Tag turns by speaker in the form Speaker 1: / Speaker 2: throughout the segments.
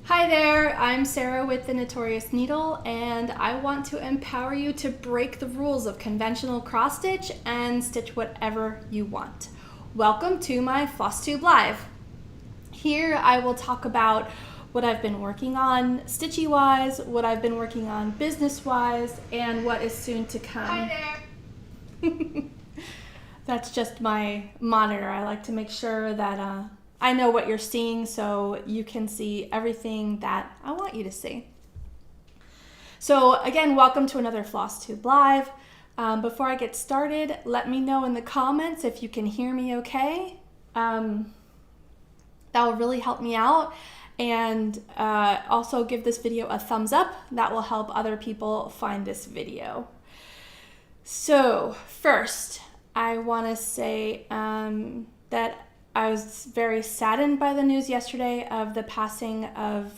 Speaker 1: Hi there, I'm Sarah with the Notorious Needle, and I want to empower you to break the rules of conventional cross stitch and stitch whatever you want. Welcome to my Flosstube Live. Here I will talk about what I've been working on stitchy-wise, what I've been working on business-wise, and what is soon to come.
Speaker 2: Hi there.
Speaker 1: That's just my monitor. I like to make sure that I know what you're seeing so you can see everything that I want you to see. So again, welcome to another Flosstube Live. Before I get started, let me know in the comments if you can hear me okay. That will really help me out. And also give this video a thumbs up. That will help other people find this video. So first, I want to say that I was very saddened by the news yesterday of the passing of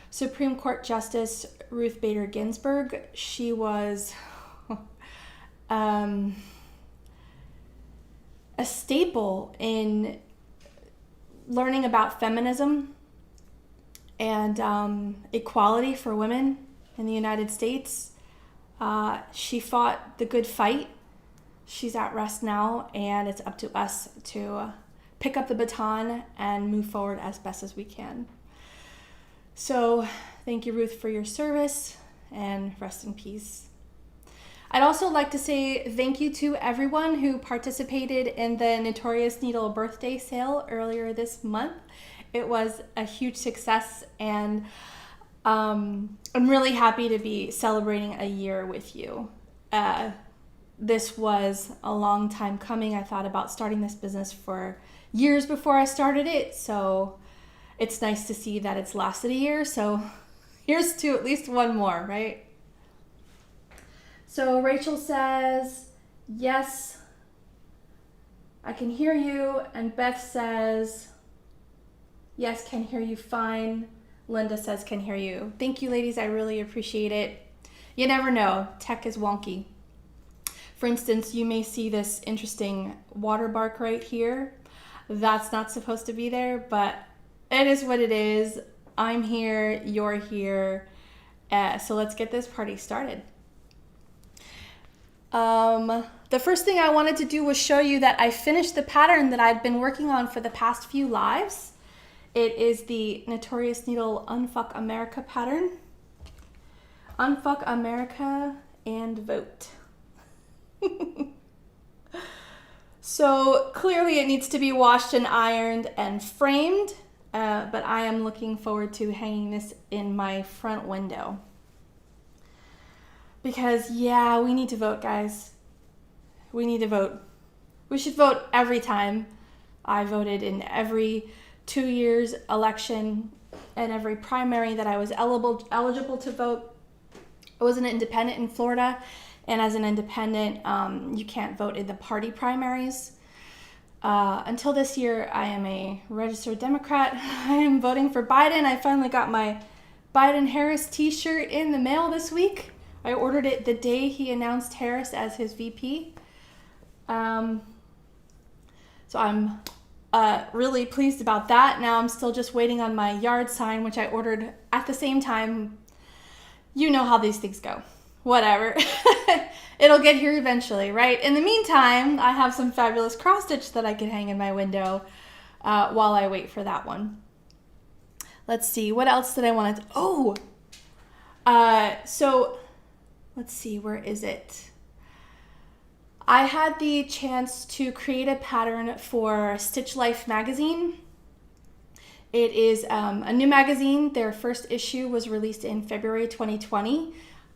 Speaker 1: Supreme Court Justice Ruth Bader Ginsburg. She was a staple in learning about feminism and equality for women in the United States. She fought the good fight. She's at rest now, and it's up to us to pick up the baton and move forward as best as we can. So thank you, Ruth, for your service, and rest in peace. I'd also like to say thank you to everyone who participated in the Notorious Needle birthday sale earlier this month. It was a huge success, and I'm really happy to be celebrating a year with you. This was a long time coming. I thought about starting this business for years before I started it, so it's nice to see that it's lasted a year. So here's to at least one more, right? So Rachel says, yes, I can hear you. And Beth says, yes, can hear you fine. Linda says, can hear you. Thank you, ladies. I really appreciate it. You never know. Tech is wonky. For instance, you may see this interesting watermark right here. That's not supposed to be there, but it is what it is. I'm here, you're here. So let's get this party started. The first thing I wanted to do was show you that I finished the pattern that I've been working on for the past few lives. It is the Notorious Needle Unfuck America pattern. Unfuck America and Vote. So clearly it needs to be washed and ironed and framed, but I am looking forward to hanging this in my front window. Because yeah, we need to vote, guys. We need to vote. We should vote every time. I voted in every 2 years election and every primary that I was eligible to vote. I was an independent in Florida. And as an independent, you can't vote in the party primaries. Until this year, I am a registered Democrat. I am voting for Biden. I finally got my Biden-Harris t-shirt in the mail this week. I ordered it the day he announced Harris as his VP. So I'm really pleased about that. Now I'm still just waiting on my yard sign, which I ordered at the same time. You know how these things go. Whatever. It'll get here eventually, right? In the meantime, I have some fabulous cross stitch that I can hang in my window while I wait for that one. Let's see, what else did I want to... so let's see, where is it? I had the chance to create a pattern for Stitch Life magazine. It is a new magazine. Their first issue was released in February 2020.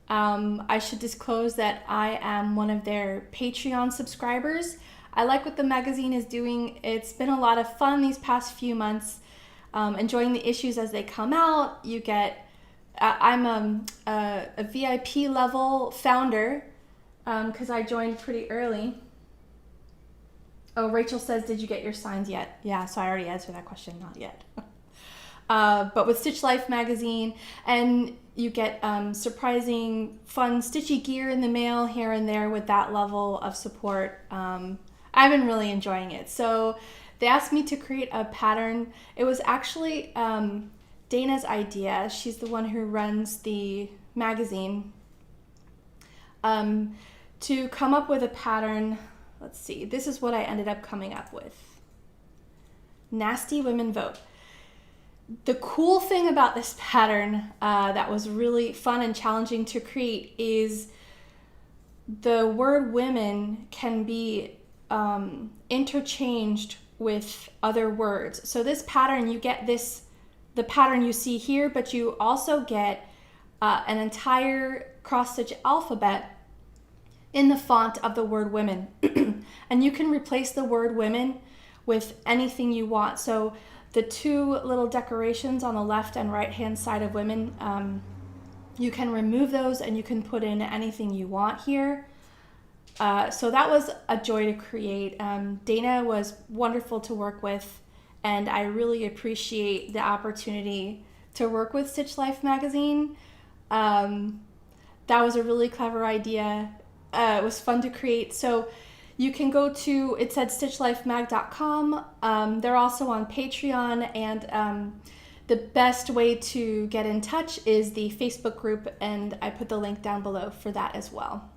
Speaker 1: I should disclose that I am one of their Patreon subscribers. I like what the magazine is doing. It's been a lot of fun these past few months, enjoying the issues as they come out. You get, I'm a VIP level founder because I joined pretty early. Oh, Rachel says, did you get your signs yet? Yeah, so I already answered that question, not yet. But with Stitch Life magazine, and you get surprising, fun, stitchy gear in the mail here and there with that level of support. I've been really enjoying it. So they asked me to create a pattern. It was actually Dana's idea. She's the one who runs the magazine. To come up with a pattern. Let's see. This is what I ended up coming up with. Nasty Women Vote. The cool thing about this pattern that was really fun and challenging to create is the word women can be interchanged with other words. So this pattern, you get the pattern you see here, but you also get an entire cross-stitch alphabet in the font of the word women. And you can replace the word women with anything you want. So the two little decorations on the left and right hand side of women, you can remove those and you can put in anything you want here. So that was a joy to create. Dana was wonderful to work with, and I really appreciate the opportunity to work with Stitch Life magazine. That was a really clever idea. It was fun to create. So you can go to, it said stitchlifemag.com. They're also on Patreon, and the best way to get in touch is the Facebook group, and I put the link down below for that as well,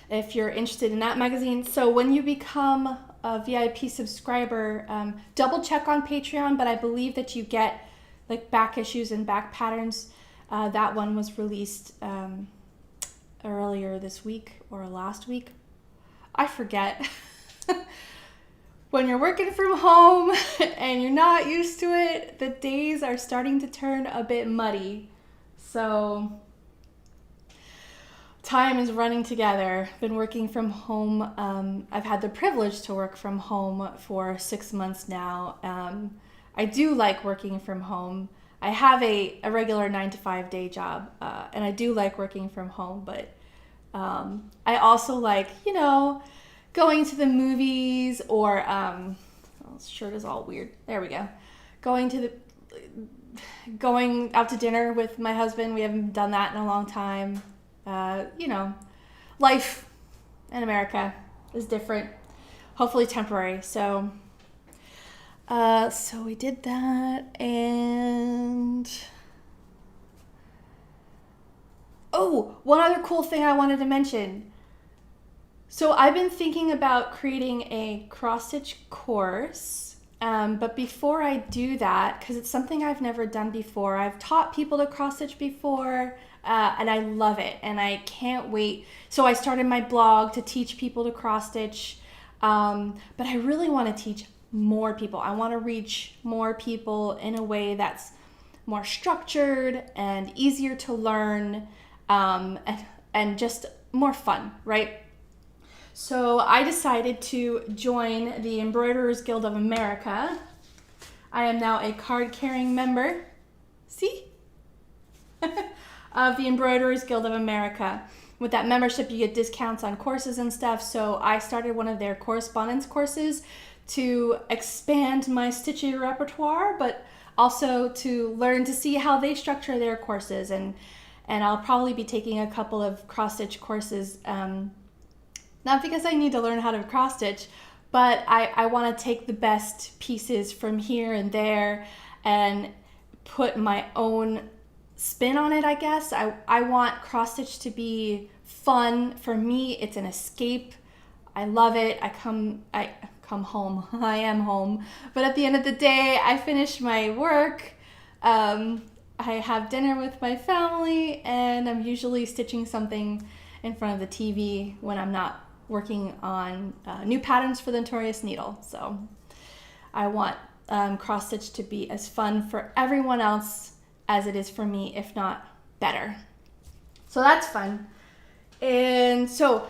Speaker 1: if you're interested in that magazine. So when you become a VIP subscriber, double check on Patreon, but I believe that you get like back issues and back patterns. That one was released earlier this week or last week. I forget. When you're working from home and you're not used to it, the days are starting to turn a bit muddy. So time is running together. Been working from home. I've had the privilege to work from home for 6 months now. I do like working from home. I have a regular 9-to-5 day job, and I do like working from home, but I also like, going to the movies or, this shirt is all weird. There we go. Going out to dinner with my husband. We haven't done that in a long time. Life in America is different, hopefully temporary. So we did that, and one other cool thing I wanted to mention. So I've been thinking about creating a cross-stitch course, but before I do that, because it's something I've never done before, I've taught people to cross-stitch before, and I love it, and I can't wait. So I started my blog to teach people to cross-stitch, but I really want to teach more people. I want to reach more people in a way that's more structured and easier to learn, and just more fun, right? So I decided to join the Embroiderers Guild of America. I am now a card-carrying member, of the Embroiderers Guild of America. With that membership, you get discounts on courses and stuff. So I started one of their correspondence courses to expand my stitching repertoire, but also to learn to see how they structure their courses. And I'll probably be taking a couple of cross-stitch courses, not because I need to learn how to cross-stitch, but I want to take the best pieces from here and there and put my own spin on it, I guess. I want cross-stitch to be fun. For me, it's an escape. I love it. I come home. I am home. But at the end of the day, I finish my work. I have dinner with my family, and I'm usually stitching something in front of the TV when I'm not working on new patterns for the Notorious Needle. So I want cross-stitch to be as fun for everyone else as it is for me, if not better. So that's fun. And so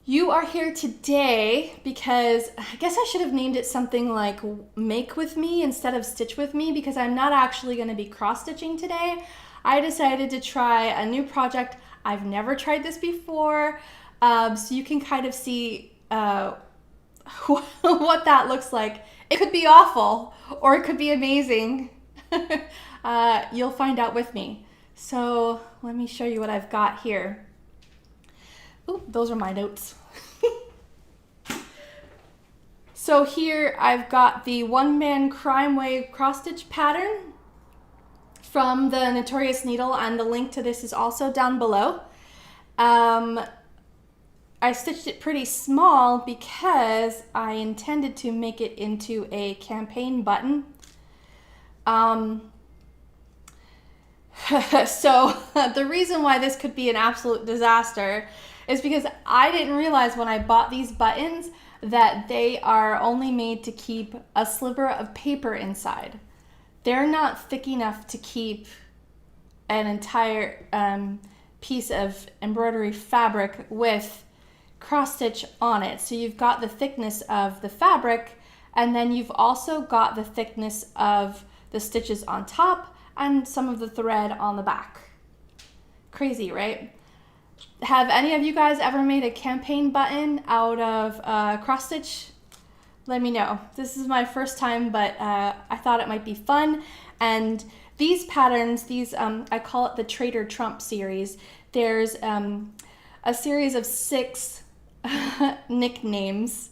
Speaker 1: you are here today because I guess I should have named it something like Make With Me instead of Stitch With Me, because I'm not actually going to be cross-stitching today. I decided to try a new project. I've never tried this before, so you can kind of see what that looks like. It could be awful or it could be amazing. You'll find out with me. So let me show you what I've got here. Ooh, those are my notes. So here I've got the one-man crime wave cross-stitch pattern. from the Notorious Needle, and the link to this is also down below. I stitched it pretty small because I intended to make it into a campaign button. So the reason why this could be an absolute disaster is because I didn't realize when I bought these buttons that they are only made to keep a sliver of paper inside. They're not thick enough to keep an entire piece of embroidery fabric with cross stitch on it. So you've got the thickness of the fabric, and then you've also got the thickness of the stitches on top and some of the thread on the back. Crazy, right? Have any of you guys ever made a campaign button out of cross stitch? Let me know. This is my first time, but I thought it might be fun. And these patterns, I call it the Traitor Trump series. There's a series of 6 nicknames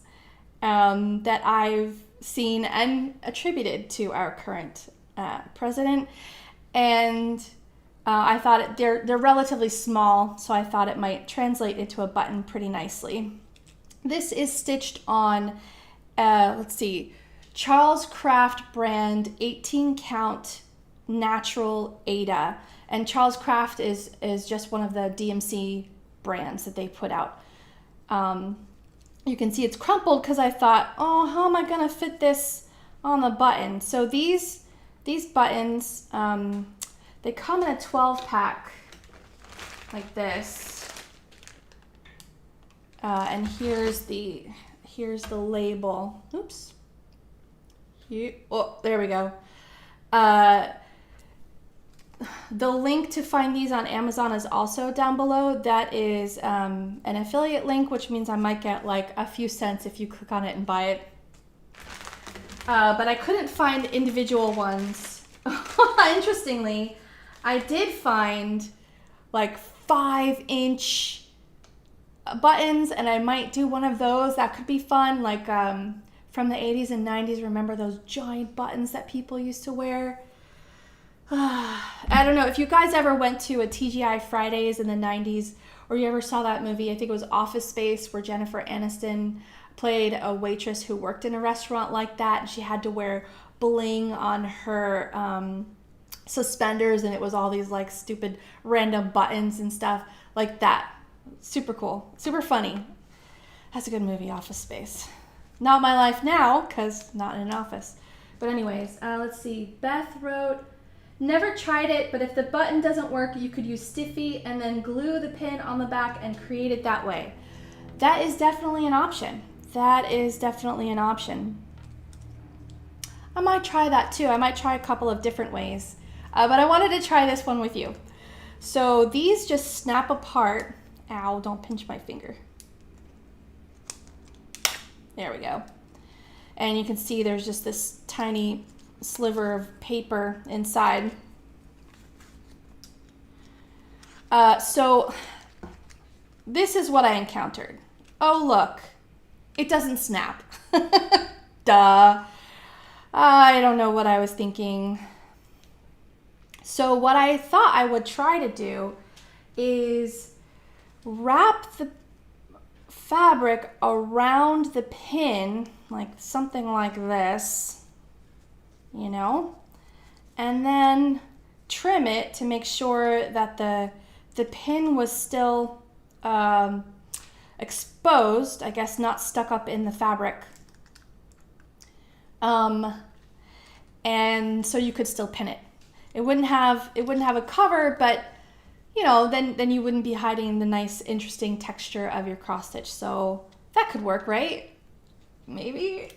Speaker 1: that I've seen and attributed to our current president, and I thought they're relatively small, so I thought it might translate into a button pretty nicely. This is stitched on, let's see, Charles Craft brand 18 count natural Aida, and Charles Craft is just one of the DMC brands that they put out. You can see it's crumpled because I thought, oh, how am I gonna fit this on the button? So these buttons, they come in a 12 pack like this, and here's the label. Oops. Here, oh, there we go. The link to find these on Amazon is also down below. That is an affiliate link, which means I might get like a few cents if you click on it and buy it. But I couldn't find individual ones. Interestingly, I did find like 5-inch buttons, and I might do one of those. That could be fun, like from the 80s and 90s. Remember those giant buttons that people used to wear? I don't know if you guys ever went to a TGI Fridays in the 90s, or you ever saw that movie. I think it was Office Space, where Jennifer Aniston played a waitress who worked in a restaurant like that, and she had to wear bling on her suspenders, and it was all these like stupid random buttons and stuff like that. Super cool, super funny. That's a good movie, Office Space. Not my life now, because not in an office. But anyways, let's see. Beth wrote, never tried it, but if the button doesn't work, you could use Stiffy and then glue the pin on the back and create it that way. That is definitely an option. That is definitely an option. I might try that too. I might try a couple of different ways. But I wanted to try this one with you. So these just snap apart. Ow, don't pinch my finger. There we go. And you can see there's just this tiny sliver of paper inside. So this is what I encountered. Oh, look, it doesn't snap. Duh. I don't know what I was thinking. So what I thought I would try to do is wrap the fabric around the pin, like something like this, you know, and then trim it to make sure that the pin was still exposed, I guess not stuck up in the fabric. And so you could still pin it. It wouldn't have a cover, but you know, then you wouldn't be hiding the nice, interesting texture of your cross stitch. So that could work, right? Maybe.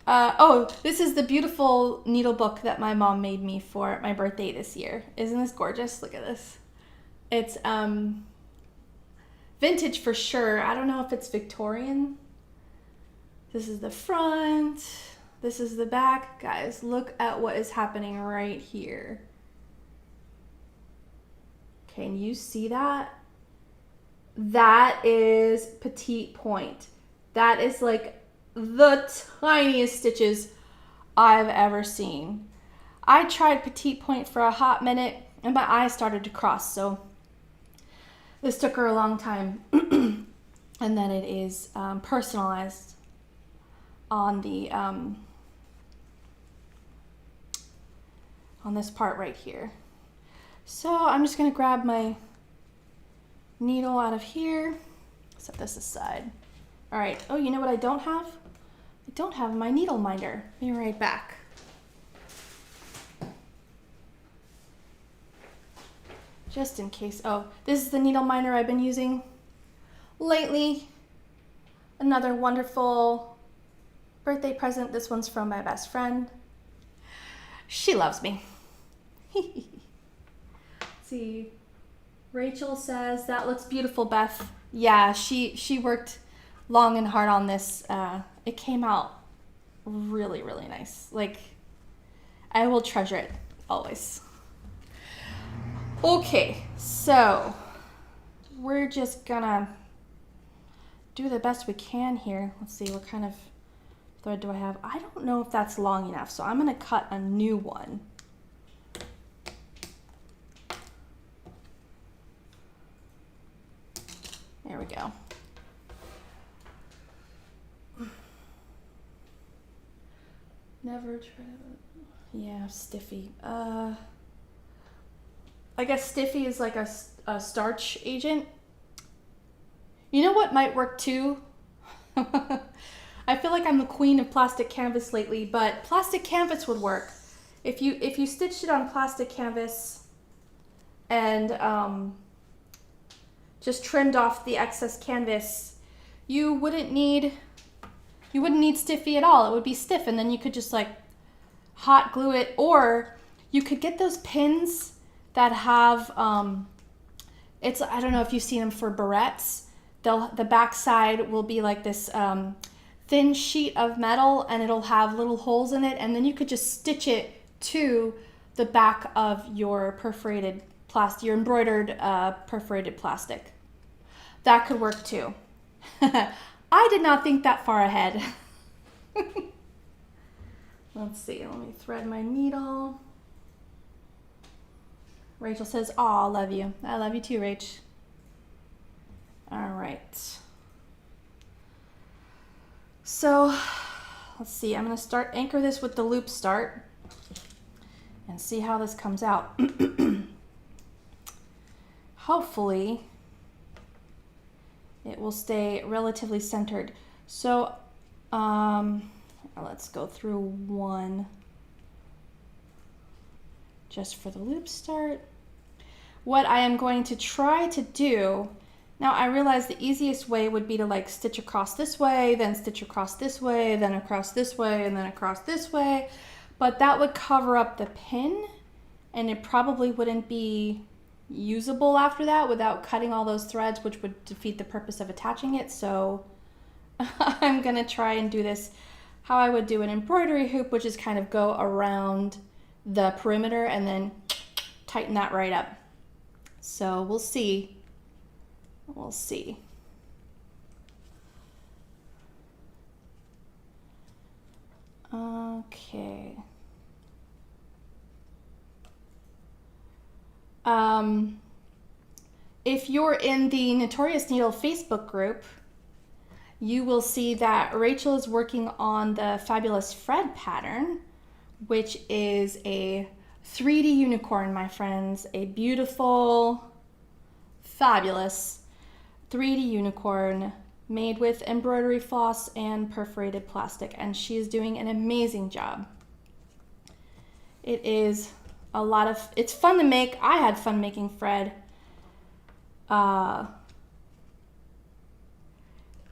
Speaker 1: Oh, this is the beautiful needle book that my mom made me for my birthday this year. Isn't this gorgeous? Look at this. It's vintage for sure. I don't know if it's Victorian. This is the front. This is the back. Guys, look at what is happening right here. Can you see that? That is petite point. That is like the tiniest stitches I've ever seen. I tried petite point for a hot minute and my eyes started to cross, so this took her a long time. And then it is personalized on the on this part right here. So I'm just gonna grab my needle out of here, set this aside. All right, oh, you know what I don't have? I don't have my needle minder. Be right back. Just in case. Oh, this is the needle minder I've been using lately. Another wonderful birthday present. This one's from my best friend. She loves me. See, Rachel says, that looks beautiful, Beth. Yeah, she worked long and hard on this. It came out really, really nice. Like, I will treasure it always. Okay, so we're just gonna do the best we can here. Let's see, what kind of thread do I have? I don't know if that's long enough, so I'm gonna cut a new one. There we go. Never try to, yeah, stiffy. I guess stiffy is like a starch agent. You know what might work too? I feel like I'm the queen of plastic canvas lately, but plastic canvas would work. If you stitched it on plastic canvas and just trimmed off the excess canvas, you wouldn't need stiffy at all. It would be stiff, and then you could just like hot glue it, or you could get those pins that have it's, I don't know if you've seen them for barrettes. The back side will be like this thin sheet of metal, and it'll have little holes in it, and then you could just stitch it to the back of your perforated plastic, your embroidered perforated plastic. That could work too. I did not think that far ahead. Let's see, let me thread my needle. Rachel says, "Aw, love you." I love you too, Rach. All right. So, let's see. I'm going to anchor this with the loop start and see how this comes out. Hopefully, it will stay relatively centered. So, let's go through one just for the loop start. What I am going to try to do, now I realize the easiest way would be to like stitch across this way, then stitch across this way, then across this way, and then across this way, but that would cover up the pin and it probably wouldn't be usable after that without cutting all those threads, which would defeat the purpose of attaching it. So I'm gonna try and do this how I would do an embroidery hoop, which is kind of go around the perimeter and then tighten that right up. So we'll see. We'll see. Okay. If you're in the Notorious Needle Facebook group, you will see that Rachel is working on the Fabulous Fred pattern, which is a 3D unicorn, my friends. A beautiful, fabulous 3D unicorn made with embroidery floss and perforated plastic, and she is doing an amazing job. It is a lot of, it's fun to make. I had fun making Fred.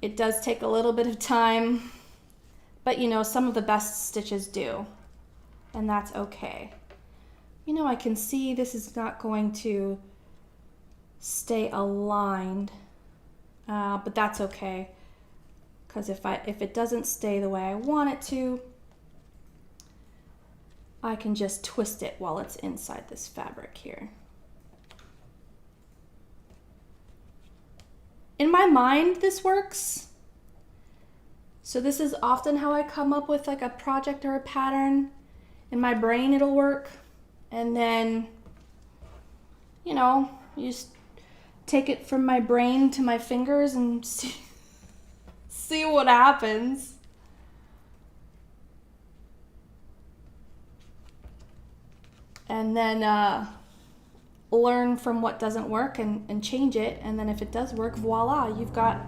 Speaker 1: It does take a little bit of time, but you know, some of the best stitches do, and that's okay. You know, I can see this is not going to stay aligned, but that's okay, because if it doesn't stay the way I want it to, I can just twist it while it's inside this fabric here. In my mind, this works. So this is often how I come up with like a project or a pattern, In my brain it'll work. And then, you know, you just take it from my brain to my fingers and see what happens. And then learn from what doesn't work and change it. And then if it does work, voila, you've got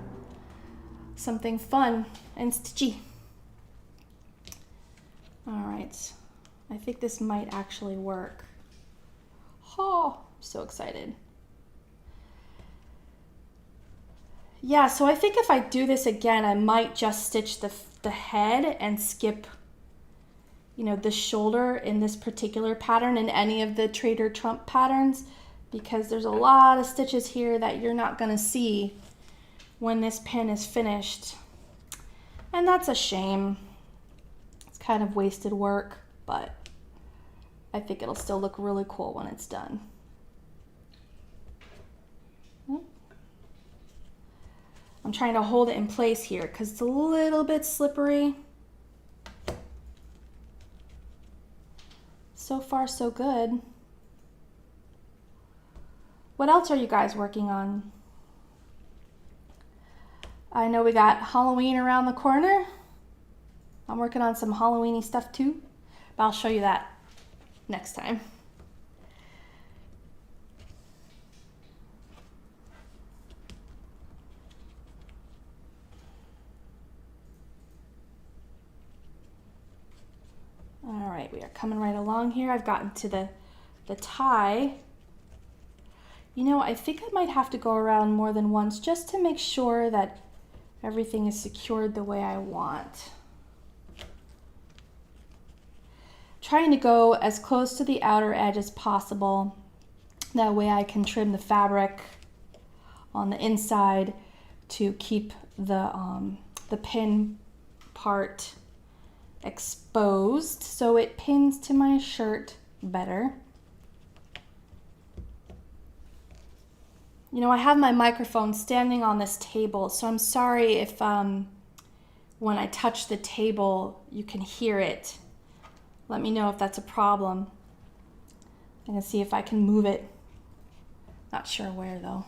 Speaker 1: something fun and stitchy. All right, I think this might actually work. Oh, I'm so excited. Yeah, so I think if I do this again, I might just stitch the head and skip, you know, the shoulder in this particular pattern in any of the Traitor Trump patterns, because there's a lot of stitches here that you're not gonna see when this pin is finished. And that's a shame. It's kind of wasted work, but I think it'll still look really cool when it's done. I'm trying to hold it in place here because it's a little bit slippery. So far, so good. What else are you guys working on? I know we got Halloween around the corner. I'm working on some Halloween-y stuff too, but I'll show you that next time. All right, we are coming right along here. I've gotten to the tie. You know, I think I might have to go around more than once just to make sure that everything is secured the way I want. Trying to go as close to the outer edge as possible. That way I can trim the fabric on the inside to keep the pin part exposed so it pins to my shirt better. You know, I have my microphone standing on this table, so I'm sorry if when I touch the table you can hear it. Let me know if that's a problem. I'm gonna see if I can move it. Not sure where though.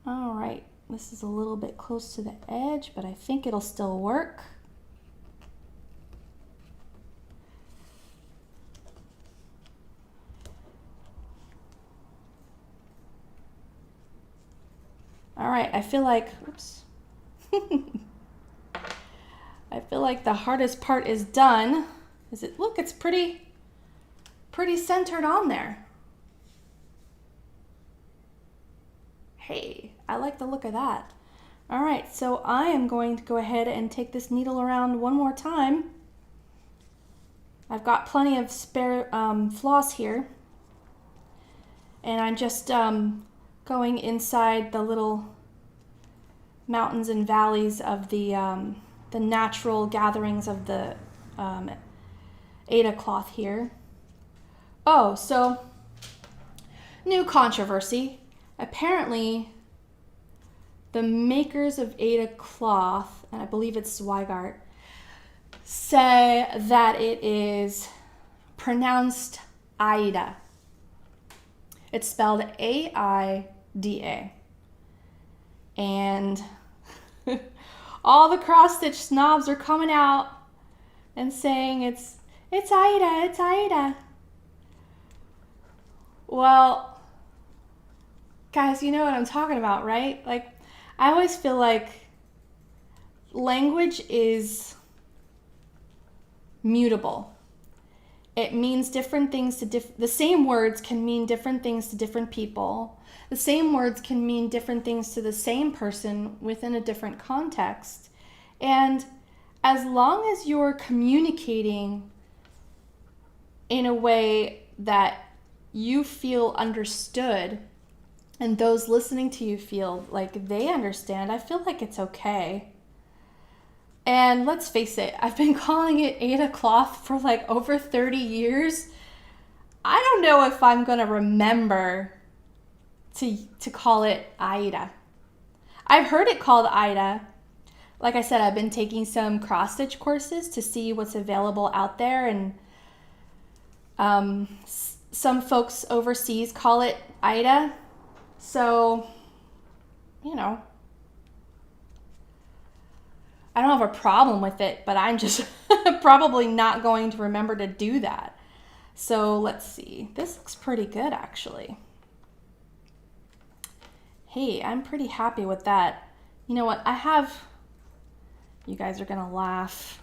Speaker 1: All right. This is a little bit close to the edge, but I think it'll still work. All right, I feel like, oops. I feel like the hardest part is done. Look, it's pretty centered on there. Hey, I like the look of that. All right, so I am going to go ahead and take this needle around one more time. I've got plenty of spare floss here. And I'm just going inside the little mountains and valleys of the natural gatherings of the Aida cloth here. Oh, so new controversy. Apparently, the makers of Aida cloth, and I believe it's Zweigart, say that it is pronounced Aida. It's spelled A-I-D-A. And all the cross-stitch snobs are coming out and saying it's Aida, it's Aida. Well, guys, you know what I'm talking about, right? Like, I always feel like language is mutable. It means different things to the same words can mean different things to different people. The same words can mean different things to the same person within a different context. And as long as you're communicating in a way that you feel understood and those listening to you feel like they understand, I feel like it's okay. And let's face it, I've been calling it Aida cloth for like over 30 years. I don't know if I'm gonna remember to call it Aida. I've heard it called Aida. like I said, I've been taking some cross stitch courses to see what's available out there, and some folks overseas call it Ida. So, you know, I don't have a problem with it, but I'm just probably not going to remember to do that. So let's see. This looks pretty good, actually. Hey, I'm pretty happy with that. You know what? You guys are going to laugh,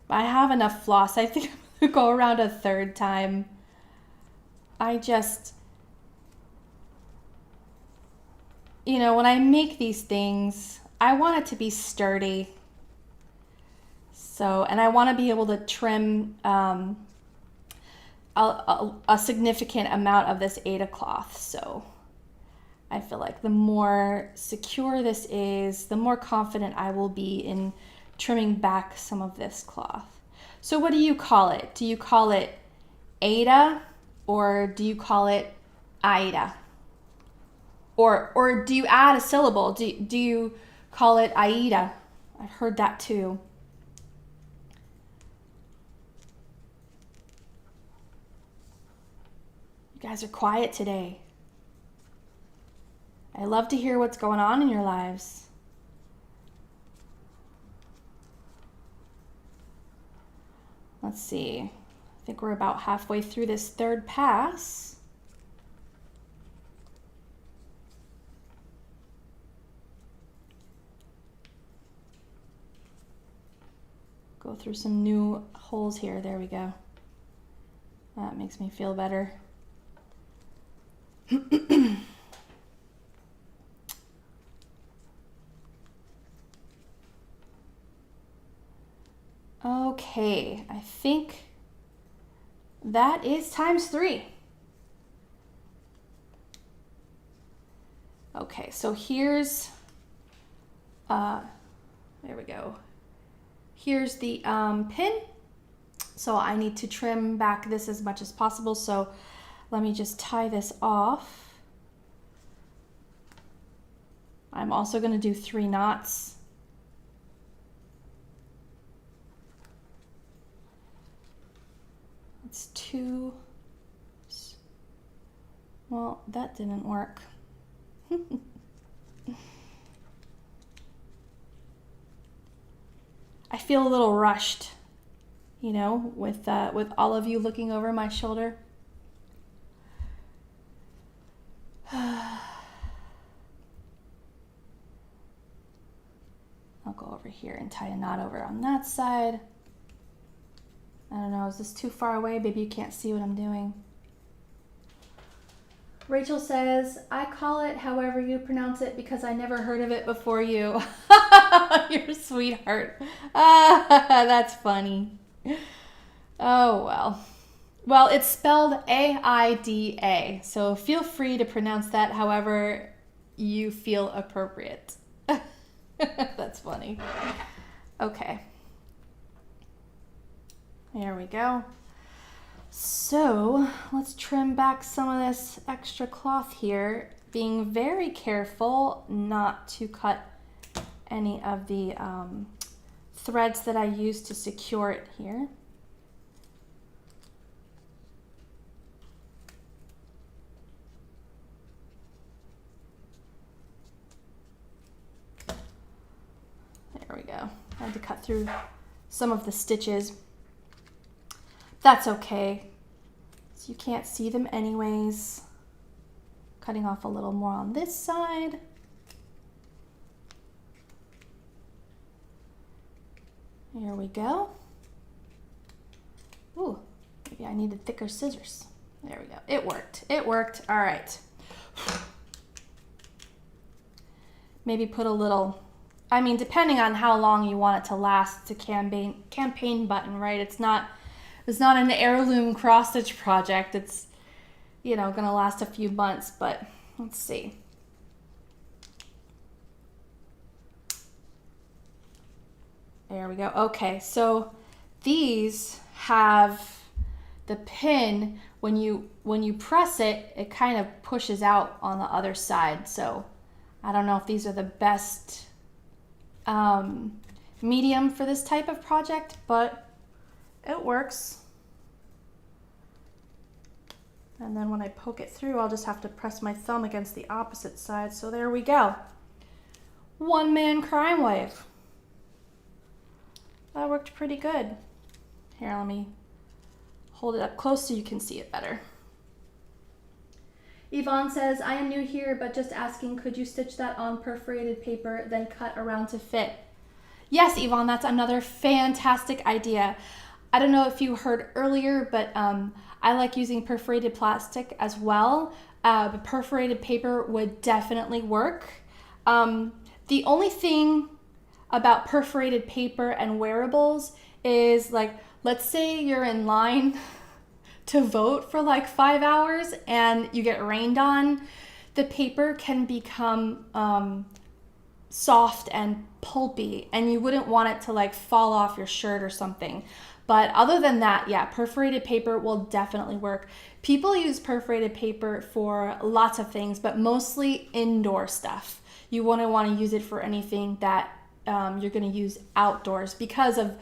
Speaker 1: but I have enough floss. I think I'm going to go around a third time. When I make these things, I want it to be sturdy. So, and I want to be able to trim a significant amount of this Aida cloth. So I feel like the more secure this is, the more confident I will be in trimming back some of this cloth. So what do you call it? Do you call it Aida, or do you call it Ida? Or do you add a syllable? Do you call it Aida? I've heard that too. You guys are quiet today. I love to hear what's going on in your lives. Let's see. I think we're about halfway through this third pass. Go through some new holes here. There we go. That makes me feel better. Okay, I think that is times 3. Okay, so here's, there we go. Here's the pin. So I need to trim back this as much as possible. So let me just tie this off. I'm also going to do 3 knots. It's 2. Well, that didn't work. I feel a little rushed, with all of you looking over my shoulder. I'll go over here and tie a knot over on that side. I don't know, is this too far away? Maybe you can't see what I'm doing. Rachel says, I call it however you pronounce it because I never heard of it before you. You're a sweetheart. That's funny. Oh, well. Well, it's spelled A-I-D-A, so feel free to pronounce that however you feel appropriate. That's funny. Okay. There we go. So let's trim back some of this extra cloth here, being very careful not to cut any of the threads that I used to secure it here. There we go. I had to cut through some of the stitches. That's okay. So you can't see them anyways. Cutting off a little more on this side. Here we go. Ooh, maybe I needed thicker scissors. There we go. It worked. It worked. All right. Maybe put a little, depending on how long you want it to last, it's a campaign button, right? It's not an heirloom cross stitch project. It's, gonna last a few months, but let's see. There we go. Okay, so these have the pin, when you press it, it kind of pushes out on the other side. So I don't know if these are the best medium for this type of project, but it works. And then when I poke it through, I'll just have to press my thumb against the opposite side. So there we go. One-man crime wave. That worked pretty good. Here, let me hold it up close so you can see it better. Yvonne says, I am new here, but just asking, could you stitch that on perforated paper, then cut around to fit? Yes, Yvonne, that's another fantastic idea. I don't know if you heard earlier, but I like using perforated plastic as well. But perforated paper would definitely work. The only thing about perforated paper and wearables is, like, let's say you're in line to vote for like 5 hours and you get rained on, the paper can become soft and pulpy, and you wouldn't want it to like fall off your shirt or something. But other than that, yeah, perforated paper will definitely work. People use perforated paper for lots of things, but mostly indoor stuff. You want to use it for anything that you're going to use outdoors because of,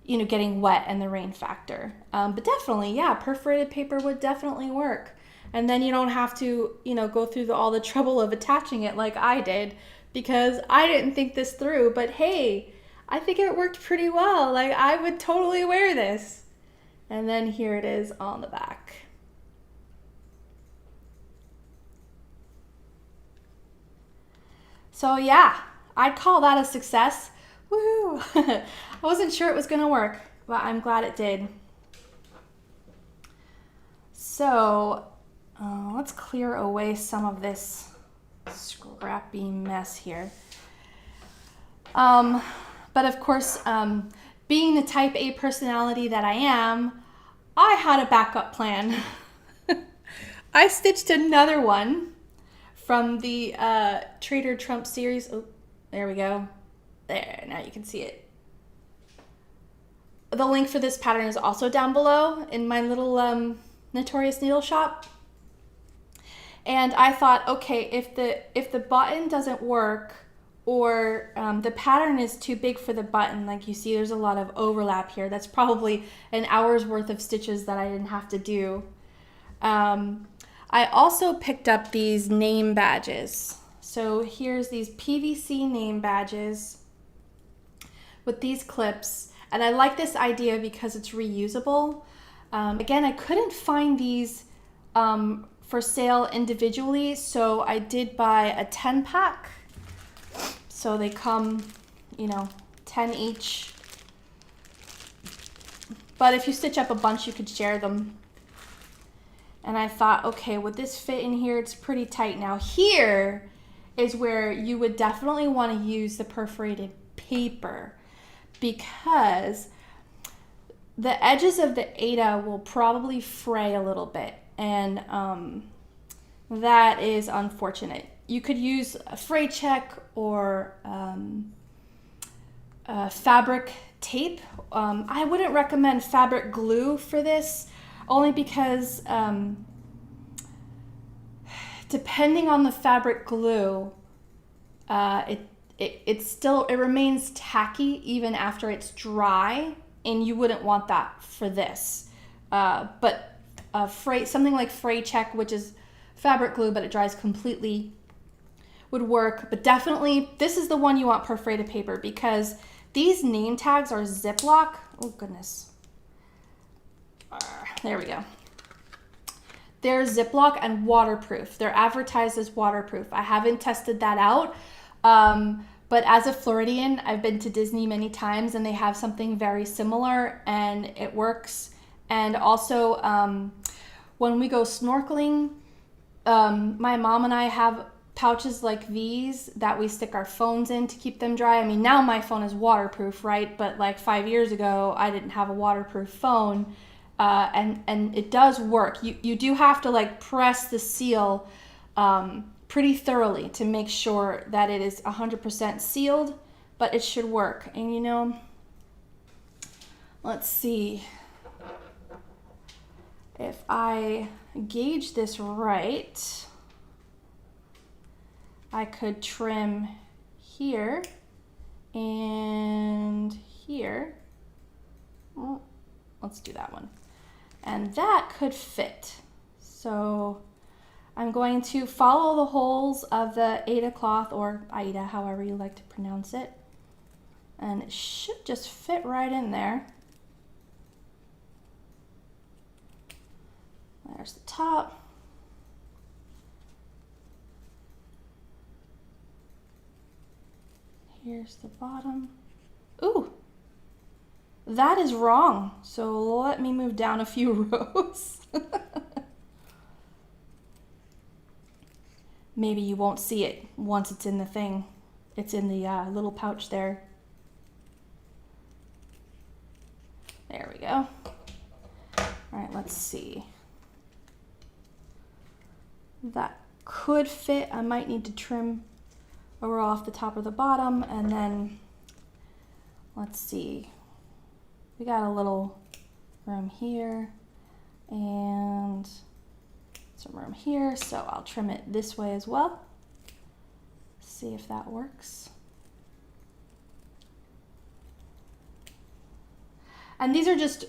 Speaker 1: you know, getting wet and the rain factor. But definitely, yeah, perforated paper would definitely work. And then you don't have to, you know, go through all the trouble of attaching it like I did, because I didn't think this through. But hey, I think it worked pretty well. Like, I would totally wear this. And then here it is on the back. So yeah, I'd call that a success. Woo! I wasn't sure it was gonna work, but I'm glad it did. So let's clear away some of this scrappy mess here. But of course, being the type A personality that I am, I had a backup plan. I stitched another one from the Traitor Trump series. Oh, there we go. There, now you can see it. The link for this pattern is also down below in my little Notorious Needle shop. And I thought, okay, if the button doesn't work, or the pattern is too big for the button, like you see there's a lot of overlap here. That's probably an hour's worth of stitches that I didn't have to do. I also picked up these name badges. So here's these PVC name badges with these clips. And I like this idea because it's reusable. Again, I couldn't find these for sale individually, so I did buy a 10 pack. So they come, you know, 10 each. But if you stitch up a bunch, you could share them. And I thought, okay, would this fit in here? It's pretty tight. Now here is where you would definitely want to use the perforated paper, because the edges of the Aida will probably fray a little bit, and that is unfortunate. You could use a fray check or fabric tape. I wouldn't recommend fabric glue for this, only because depending on the fabric glue, it remains tacky even after it's dry, and you wouldn't want that for this. But something like fray check, which is fabric glue but it dries completely, would work. But definitely this is the one you want perforated paper, because these name tags are Ziploc. Oh goodness. There we go. They're Ziploc and waterproof. They're advertised as waterproof. I haven't tested that out. But as a Floridian, I've been to Disney many times and they have something very similar and it works. And also, when we go snorkeling, my mom and I have pouches like these that we stick our phones in to keep them dry. I mean, now my phone is waterproof, right? But like 5 years ago, I didn't have a waterproof phone. And it does work. You do have to like press the seal pretty thoroughly to make sure that it is 100% sealed, but it should work. And you know, let's see if I gauge this right. I could trim here and here. Well, let's do that one. And that could fit. So I'm going to follow the holes of the Aida cloth, or Aida, however you like to pronounce it. And it should just fit right in there. There's the top. Here's the bottom. Ooh, that is wrong. So let me move down a few rows. Maybe you won't see it once it's in the thing. It's in the little pouch there. There we go. All right, let's see. That could fit. I might need to trim a row off the top or the bottom, and then let's see. We got a little room here and some room here, so I'll trim it this way as well. See if that works. And these are just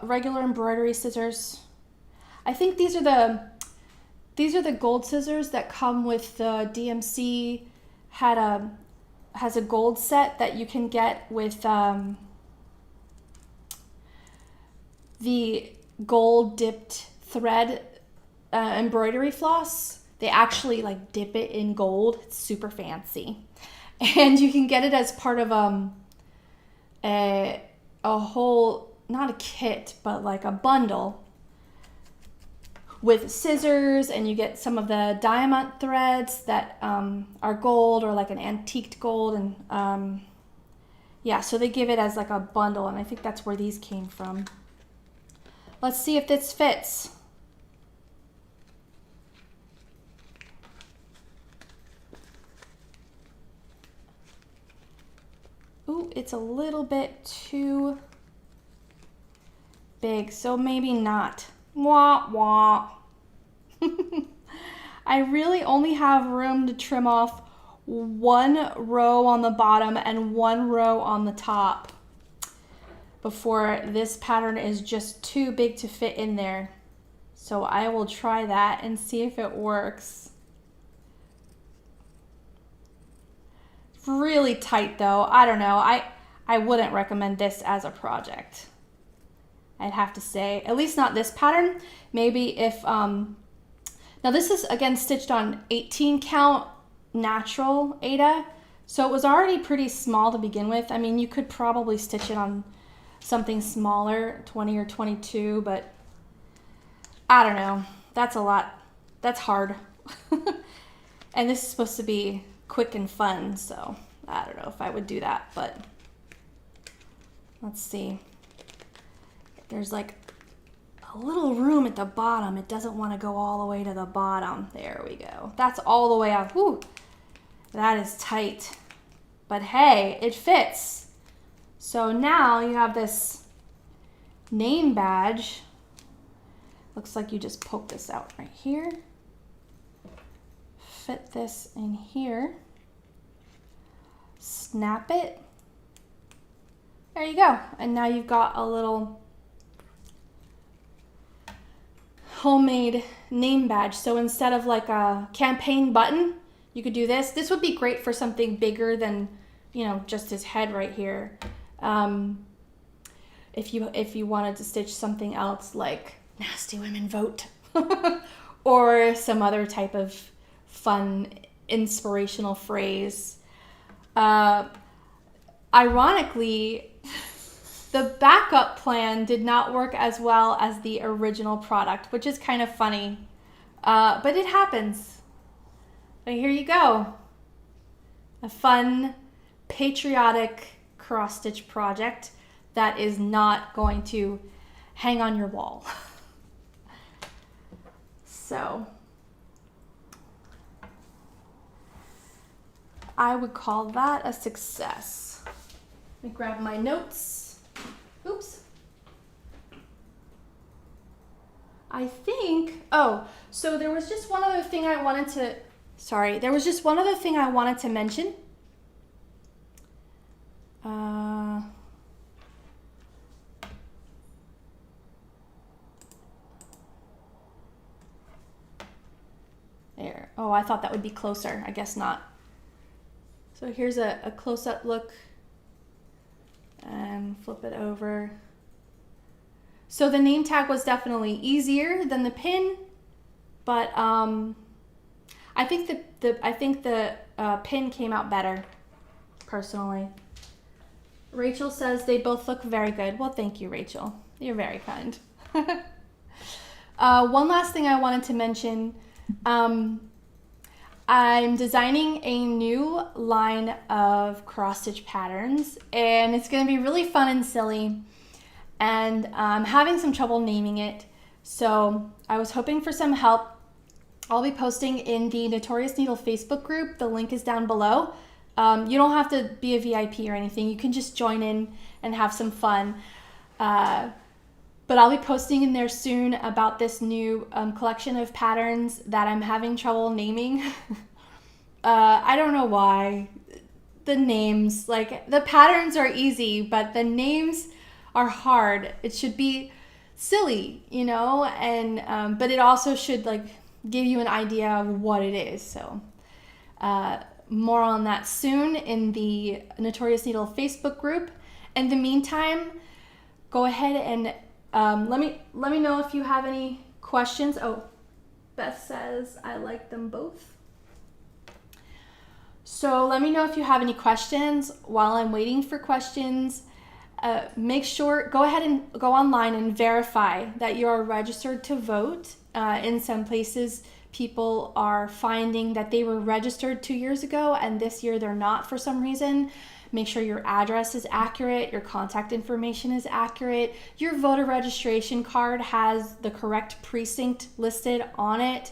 Speaker 1: regular embroidery scissors. I think these are the gold scissors that come with the DMC. Has a gold set that you can get with the gold dipped thread embroidery floss. They actually like dip it in gold. It's super fancy, and you can get it as part of a whole, not a kit, but like a bundle with scissors, and you get some of the diamond threads that are gold or like an antiqued gold, and yeah, so they give it as like a bundle, and I think that's where these came from. Let's see if this fits. Ooh, it's a little bit too big, so maybe not. Wah, wah. I really only have room to trim off one row on the bottom and one row on the top before this pattern is just too big to fit in there. So I will try that and see if it works. Really tight though. I don't know. I wouldn't recommend this as a project, I'd have to say. At least not this pattern. Maybe if, now this is again stitched on 18 count natural Aida. So it was already pretty small to begin with. I mean, you could probably stitch it on something smaller, 20 or 22, but I don't know. That's a lot. That's hard. And this is supposed to be quick and fun, so I don't know if I would do that, but let's see. There's like a little room at the bottom. It doesn't want to go all the way to the bottom. There we go. That's all the way out. Whew. That is tight. But hey, it fits. So now you have this name badge. Looks like you just poke this out right here. Fit this in here. Snap it. There you go. And now you've got a little homemade name badge. So instead of like a campaign button, you could do this. This would be great for something bigger than, you know, just his head right here. If you wanted to stitch something else like Nasty Women Vote or some other type of fun inspirational phrase. Ironically, the backup plan did not work as well as the original product, which is kind of funny, but it happens. But here you go. A fun, patriotic cross-stitch project that is not going to hang on your wall. So I would call that a success. Let me grab my notes. Oops. I think, oh, so there was just one other thing I wanted to, there was just one other thing I wanted to mention. Oh, I thought that would be closer. I guess not. So here's a close-up look. And flip it over. So the name tag was definitely easier than the pin, but I think the pin came out better, personally. Rachel says they both look very good. Well, thank you, Rachel. You're very kind. One last thing I wanted to mention. I'm designing a new line of cross-stitch patterns, and it's going to be really fun and silly, and I'm having some trouble naming it, so I was hoping for some help. I'll be posting in the Notorious Needle Facebook group. The link is down below. You don't have to be a VIP or anything. You can just join in and have some fun. But I'll be posting in there soon about this new collection of patterns that I'm having trouble naming. I don't know why. The names, like the patterns are easy, but the names are hard. It should be silly, you know, and but it also should like give you an idea of what it is. So more on that soon in the Notorious Needle Facebook group. In the meantime, go ahead and let me know if you have any questions. Oh, Beth says I like them both. So let me know if you have any questions. While I'm waiting for questions, make sure, go ahead and go online and verify that you are registered to vote. In some places, people are finding that they were registered 2 years ago and this year they're not for some reason. Make sure your address is accurate, your contact information is accurate, your voter registration card has the correct precinct listed on it.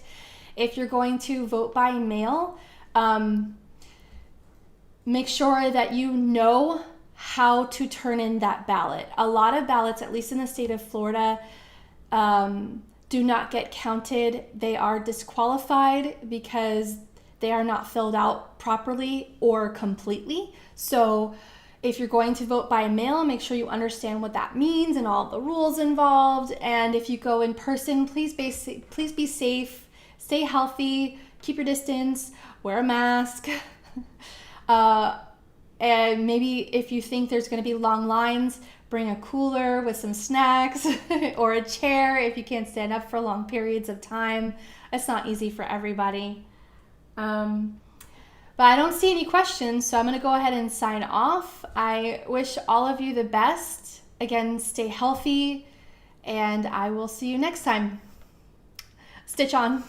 Speaker 1: If you're going to vote by mail, make sure that you know how to turn in that ballot. A lot of ballots, at least in the state of Florida, do not get counted. They are disqualified because they are not filled out properly or completely. So if you're going to vote by mail, make sure you understand what that means and all the rules involved. And if you go in person, please be safe, stay healthy, keep your distance, wear a mask. And maybe if you think there's going to be long lines, bring a cooler with some snacks or a chair if you can't stand up for long periods of time. It's not easy for everybody. But I don't see any questions, so I'm going to go ahead and sign off. I wish all of you the best. Again, stay healthy, and I will see you next time. Stitch on.